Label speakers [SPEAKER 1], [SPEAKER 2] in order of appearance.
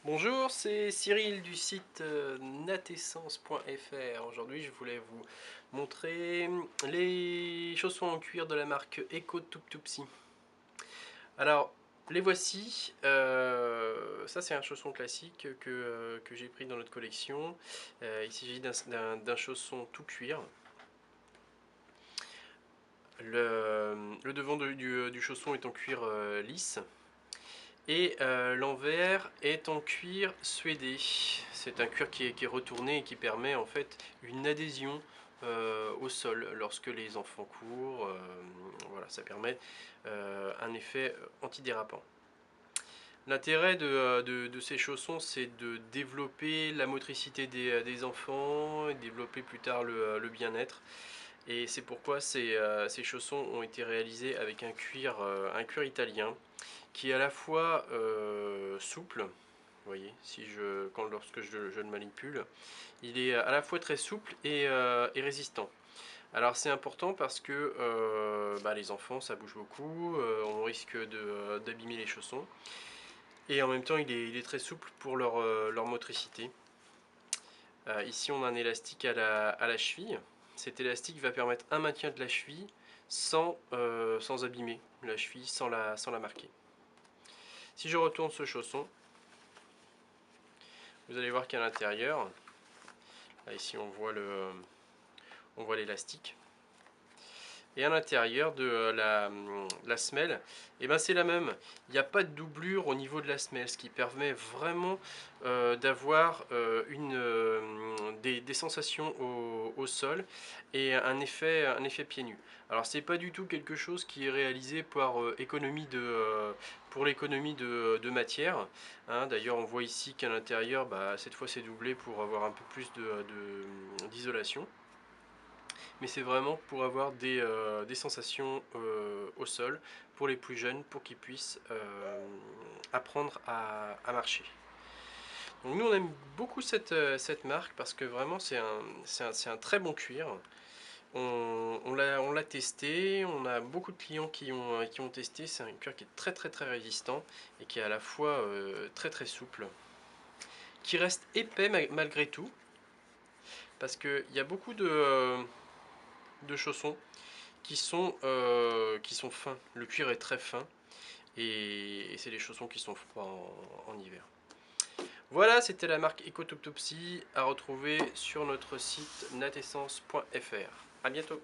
[SPEAKER 1] Bonjour, c'est Cyril du site natessence.fr. Aujourd'hui, je voulais vous montrer les chaussons en cuir de la marque Eco Tuptupsi. Alors, les voici. Ça, c'est un chausson classique que j'ai pris dans notre collection. Il s'agit d'un chausson tout cuir. Le devant du chausson est en cuir lisse. Et l'envers est en cuir suédé. C'est un cuir qui est retourné et qui permet en fait une adhésion au sol lorsque les enfants courent. Voilà, ça permet un effet antidérapant. L'intérêt de ces chaussons, c'est de développer la motricité des enfants, et développer plus tard le bien-être. Et c'est pourquoi ces chaussons ont été réalisés avec un cuir italien qui est à la fois souple. Vous voyez, lorsque je le manipule, il est à la fois très souple et résistant. Alors c'est important parce que les enfants, ça bouge beaucoup, on risque d'abîmer les chaussons. Et en même temps, il est très souple pour leur motricité. Ici, on a un élastique à la cheville. Cet élastique va permettre un maintien de la cheville sans abîmer la cheville, sans la marquer. Si je retourne ce chausson, vous allez voir qu'à l'intérieur, ici on voit l'élastique. Et à l'intérieur de la semelle, et ben c'est la même. Il n'y a pas de doublure au niveau de la semelle, ce qui permet vraiment d'avoir des sensations au sol et un effet pieds nus. Alors c'est pas du tout quelque chose qui est réalisé par pour l'économie de matière. Hein. D'ailleurs on voit ici qu'à l'intérieur, cette fois c'est doublé pour avoir un peu plus d'isolation. Mais c'est vraiment pour avoir des sensations au sol pour les plus jeunes, pour qu'ils puissent apprendre à marcher. Donc nous on aime beaucoup cette marque parce que vraiment c'est un très bon cuir. On l'a testé, on a beaucoup de clients qui ont testé. C'est un cuir qui est très très très résistant et qui est à la fois très très souple, qui reste épais malgré tout, parce qu'il y a beaucoup de chaussons qui sont fins. Le cuir est très fin et c'est des chaussons qui sont froids en hiver. Voilà, c'était la marque EcoTuptupsi à retrouver sur notre site natessence.fr. A bientôt.